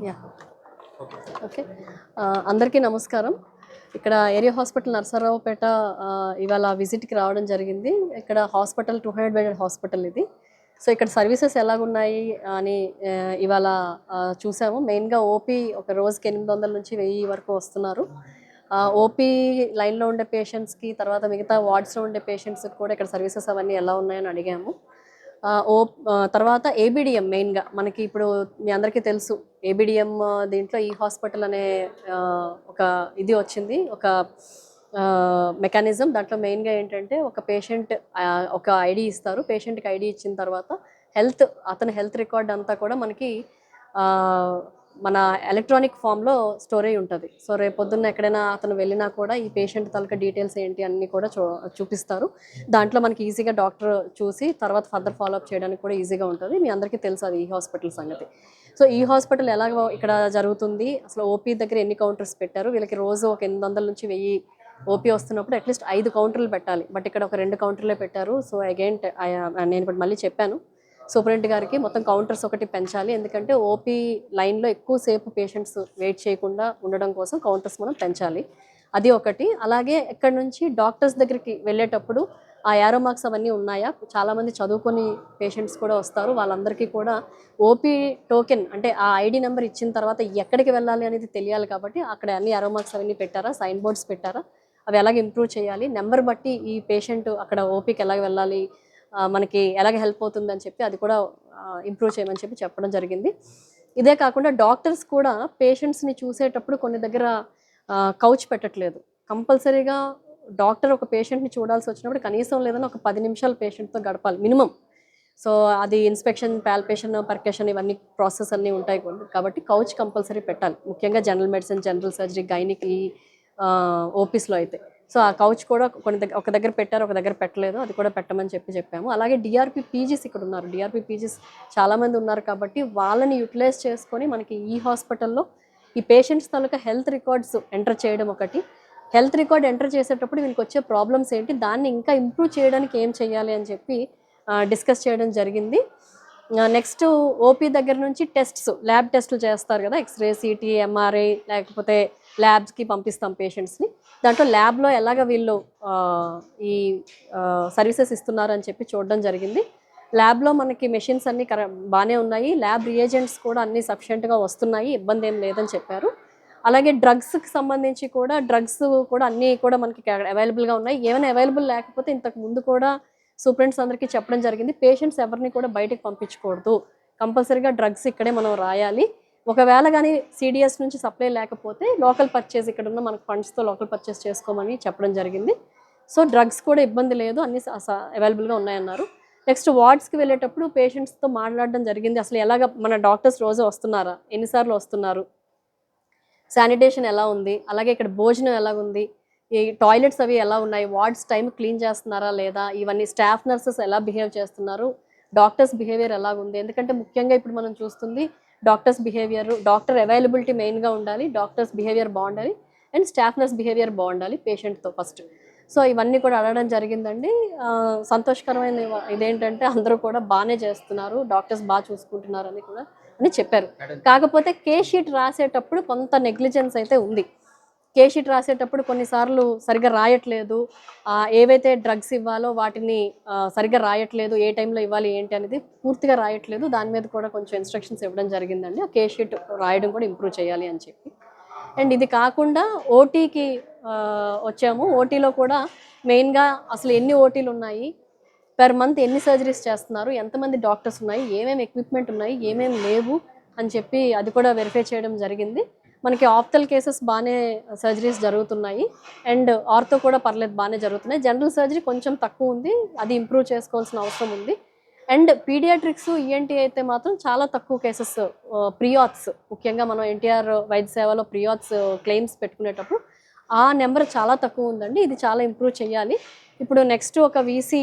Yeah okay. అందరికీ నమస్కారం. ఇక్కడ ఏరియా హాస్పిటల్ నరసరావుపేట ఇవాళ విజిట్‌కి రావడం జరిగింది. ఇక్కడ హాస్పిటల్ 200 బెడెడ్ హాస్పిటల్ ఇది. సో, ఇక్కడ సర్వీసెస్ ఎలాగున్నాయి అని ఇవాళ చూసాము. మెయిన్‌గా ఓపీ ఒక రోజుకి 800 నుంచి 1000 వరకు వస్తున్నారు. ఓపీ లైన్‌లో ఉండే పేషెంట్స్‌కి, తర్వాత మిగతా వార్డ్స్‌లో ఉండే పేషెంట్స్‌కి కూడా ఇక్కడ సర్వీసెస్ అవన్నీ ఎలా ఉన్నాయని అడిగాము. తర్వాత ఏబీడీఎం మెయిన్‌గా మనకి ఇప్పుడు మీ అందరికీ తెలుసు. ఏబీడీఎం దీంట్లో ఈ హాస్పిటల్ అనే ఒక ఇది వచ్చింది. ఒక మెకానిజం. దాంట్లో మెయిన్‌గా ఏంటంటే ఒక పేషెంట్ ఒక ఐడీ ఇస్తారు. పేషెంట్‌కి ఐడీ ఇచ్చిన తర్వాత అతని హెల్త్ రికార్డ్ అంతా కూడా మనకి మన ఎలక్ట్రానిక్ ఫామ్‌లో స్టోర్ అయ్యి ఉంటది. సో, రేపొద్దున్న ఎక్కడైనా అతను వెళ్ళినా కూడా ఈ పేషెంట్ తాలూకా డీటెయిల్స్ ఏంటి అన్నీ కూడా చూపిస్తారు. దాంట్లో మనకి ఈజీగా డాక్టర్ చూసి తర్వాత ఫర్దర్ ఫాలో అప్ చేయడానికి కూడా ఈజీగా ఉంటది. మీ అందరికీ తెలుసు అది ఈ హాస్పిటల్ సంగతి. సో, ఈ హాస్పిటల్ ఎలాగో ఇక్కడ జరుగుతుంది, అసలు ఓపీ దగ్గర ఎన్ని కౌంటర్స్ పెట్టారు, వీళ్ళకి రోజు ఒక 800 నుంచి 1000 ఓపీ వస్తున్నప్పుడు అట్‌లీస్ట్ 5 కౌంటర్లు పెట్టాలి. బట్ ఇక్కడ ఒక 2 కౌంటర్లే పెట్టారు. సో, అగైన్ నేను ఇప్పుడు మళ్ళీ చెప్పాను సూపరింటెండెంట్ గారికి, మొత్తం కౌంటర్స్ ఒకటి పెంచాలి. ఎందుకంటే ఓపీ లైన్‌లో ఎక్కువ సేపు పేషెంట్స్ వెయిట్ చేయకుండా ఉండడం కోసం కౌంటర్స్ మనం పెంచాలి. అది ఒకటి. అలాగే ఇక్కడి నుంచి డాక్టర్స్ దగ్గరికి వెళ్ళేటప్పుడు ఆ యారో మార్క్స్ అవన్నీ ఉన్నాయా? చాలామంది చదువుకొని పేషెంట్స్ కూడా వస్తారు. వాళ్ళందరికీ కూడా ఓపీ టోకెన్ అంటే ఆ ఐడీ నెంబర్ ఇచ్చిన తర్వాత ఎక్కడికి వెళ్ళాలి అనేది తెలియాలి కాబట్టి అక్కడ అన్ని యారో మార్క్స్ అవన్నీ పెట్టారా? సైన్ బోర్డ్స్ పెట్టారా? అవి ఎలాగ ఇంప్రూవ్ చేయాలి? నెంబర్ బట్టి ఈ పేషెంట్ అక్కడ ఓపీకి ఎలాగ వెళ్ళాలి, మనకి ఎలాగ హెల్ప్ అవుతుందని చెప్పి అది కూడా ఇంప్రూవ్ చేయమని చెప్పడం జరిగింది. ఇదే కాకుండా డాక్టర్స్ కూడా పేషెంట్స్‌ని చూసేటప్పుడు కొన్ని దగ్గర కౌచ్ పెట్టట్లేదు. కంపల్సరీగా డాక్టర్ ఒక పేషెంట్‌ని చూడాల్సి వచ్చినప్పుడు కనీసం లేదన్నా ఒక 10 నిమిషాలు పేషెంట్‌తో గడపాలి మినిమమ్. సో, అది ఇన్స్పెక్షన్, పాల్పేషన్, పర్కషన్ ఇవన్నీ ప్రాసెస్ అన్నీ ఉంటాయి కాబట్టి కౌచ్ కంపల్సరీ పెట్టాలి. ముఖ్యంగా general medicine, general surgery, gynaec ఈ ఓపీస్‌లో అయితే. సో, ఆ కౌచ్ కూడా ఒక దగ్గర పెట్టారు, ఒక దగ్గర పెట్టలేదు. అది కూడా పెట్టమని చెప్పాము. అలాగే డీఆర్‌పీ పీజీస్ ఇక్కడ ఉన్నారు. డీఆర్‌పీ పీజీస్ చాలామంది ఉన్నారు కాబట్టి వాళ్ళని యుటిలైజ్ చేసుకొని మనకి ఈ హాస్పిటల్‌లో ఈ పేషెంట్స్ తాలూకా హెల్త్ రికార్డ్స్ ఎంటర్ చేయడం ఒకటి. హెల్త్ రికార్డ్ ఎంటర్ చేసేటప్పుడు వీళ్ళకొచ్చే ప్రాబ్లమ్స్ ఏంటి, దాన్ని ఇంకా ఇంప్రూవ్ చేయడానికి ఏం చేయాలి అని చెప్పి డిస్కస్ చేయడం జరిగింది. నెక్స్ట్ ఓపీ దగ్గర నుంచి ల్యాబ్ టెస్టులు చేస్తారు కదా, ఎక్స్‌రే, సీటీ, ఎంఆర్ఐ లేకపోతే ల్యాబ్స్‌కి పంపిస్తాం పేషెంట్స్‌ని. దాంట్లో ల్యాబ్‌లో ఎలాగ వీళ్ళు ఈ సర్వీసెస్ ఇస్తున్నారు అని చెప్పి చూడడం జరిగింది. ల్యాబ్‌లో మనకి మెషిన్స్ అన్నీ బానే ఉన్నాయి. ల్యాబ్ రియేజెంట్స్ కూడా అన్నీ సఫిషియెంట్‌గా వస్తున్నాయి. ఇబ్బంది ఏం లేదని చెప్పారు. అలాగే డ్రగ్స్‌కి సంబంధించి కూడా అన్నీ కూడా మనకి అవైలబుల్‌గా ఉన్నాయి. ఏమైనా అవైలబుల్ లేకపోతే ఇంతకు ముందు కూడా సూపరింటెండెంట్స్ అందరికీ చెప్పడం జరిగింది. పేషెంట్స్ ఎవరిని కూడా బయటకి పంపించకూడదు. కంపల్సరీగా డ్రగ్స్ ఇక్కడే మనం రాయాలి. ఒకవేళ గానీ సీడీఎస్ నుంచి సప్లై లేకపోతే లోకల్ పర్చేజ్ ఇక్కడున్న మనకు ఫండ్స్‌తో లోకల్ పర్చేజ్ చేసుకోమని చెప్పడం జరిగింది. సో, డ్రగ్స్ కూడా ఇబ్బంది లేదు. అన్నీ అవైలబుల్‌గా ఉన్నాయన్నారు. నెక్స్ట్ వార్డ్స్‌కి వెళ్ళేటప్పుడు పేషెంట్స్‌తో మాట్లాడడం జరిగింది. అసలు ఎలాగ మన డాక్టర్స్ రోజు వస్తున్నారా? ఎన్ని సార్లు వస్తున్నారు? శానిటేషన్ ఎలా ఉంది? అలాగే ఇక్కడ భోజనం ఎలాగుంది? ఈ టాయిలెట్స్ అవి ఎలా ఉన్నాయి? వార్డ్స్ టైమ్ క్లీన్ చేస్తున్నారా లేదా? ఇవన్నీ స్టాఫ్ నర్సెస్ ఎలా బిహేవ్ చేస్తున్నారు? డాక్టర్స్ బిహేవియర్ ఎలాగుంది? ఎందుకంటే ముఖ్యంగా ఇప్పుడు మనం చూస్తుంది డాక్టర్ అవైలబిలిటీ మెయిన్‌గా ఉండాలి. డాక్టర్స్ బిహేవియర్ బావుండాలి. అండ్ స్టాఫ్ నర్స్ బిహేవియర్ బావుండాలి పేషెంట్‌తో ఫస్ట్. సో, ఇవన్నీ కూడా అడగడం జరిగిందండి. సంతోషకరమైన ఇదేంటంటే అందరూ కూడా బానే చేస్తున్నారు. డాక్టర్స్ చూసుకుంటున్నారని కూడా చెప్పారు. కాకపోతే కేస్ షీట్ రాసేటప్పుడు కొంత నెగ్లిజెన్స్ అయితే ఉంది. కేస్ షీట్ రాసేటప్పుడు కొన్నిసార్లు సరిగ్గా రాయట్లేదు. ఏవైతే డ్రగ్స్ ఇవ్వాలో వాటిని సరిగ్గా రాయట్లేదు. ఏ టైంలో ఇవ్వాలి ఏంటి అనేది పూర్తిగా రాయట్లేదు. దాని మీద కూడా కొంచెం ఇన్‌స్ట్రక్షన్స్ ఇవ్వడం జరిగిందండి. ఆ కేస్ షీట్ రాయడం కూడా ఇంప్రూవ్ చేయాలి అని చెప్పి. అండ్ ఇది కాకుండా ఓటీకి వచ్చాము. ఓటీలో కూడా మెయిన్‌గా అసలు ఎన్ని ఓటీలున్నాయి? పర్ మంత్ ఎన్ని సర్జరీస్ చేస్తున్నారు? ఎంతమంది డాక్టర్స్ ఉన్నాయి? ఏమేమి ఎక్విప్‌మెంట్ ఉన్నాయి? ఏమేమి లేవు? అని చెప్పి అది కూడా వెరిఫై చేయడం జరిగింది. మనకి ఆప్థల్ కేసెస్ బానే సర్జరీస్ జరుగుతున్నాయి. అండ్ ఆర్థో కూడా పర్లేదు బానే జరుగుతున్నాయి. జనరల్ సర్జరీ కొంచెం తక్కువుంది. అది ఇంప్రూవ్ చేసుకోవాల్సిన అవసరం ఉంది. అండ్ పీడియాట్రిక్స్, ఈఎన్టీ అయితే మాత్రం చాలా తక్కువ కేసెస్ ప్రియాథ్స్ ముఖ్యంగా మనం ఎన్టీఆర్ వైద్య సేవలో ప్రియాథ్స్ క్లెయిమ్స్ పెట్టుకునేటప్పుడు ఆ నెంబర్ చాలా తక్కువుందండి. ఇది చాలా ఇంప్రూవ్ చేయాలి. ఇప్పుడు నెక్స్ట్ ఒక వీసీ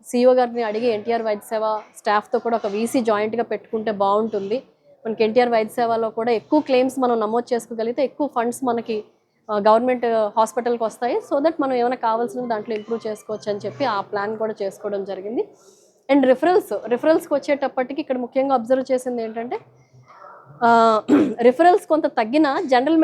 సీఈఓ గారిని అడిగి ఎన్టీఆర్ వైద్య సేవ స్టాఫ్‌తో కూడా ఒక వీసీ జాయింట్‌గా పెట్టుకుంటే బావుంటుంది. మనకి ఎన్టీఆర్ వైద్య సేవలో కూడా ఎక్కువ క్లెయిమ్స్ మనం నమోదు చేసుకోగలిగితే ఎక్కువ ఫండ్స్ మనకి గవర్నమెంట్ హాస్పిటల్‌కి వస్తాయి. సో దట్ మనం ఏమైనా కావాల్సినవి దాంట్లో ఇంప్రూవ్ చేసుకోవచ్చు అని చెప్పి ఆ ప్లాన్ కూడా చేసుకోవడం జరిగింది. అండ్ రిఫరల్స్‌కి వచ్చేటప్పటికి ఇక్కడ ముఖ్యంగా అబ్జర్వ్ చేసింది ఏంటంటే రిఫరల్స్ కొంత తగ్గిన జనరల్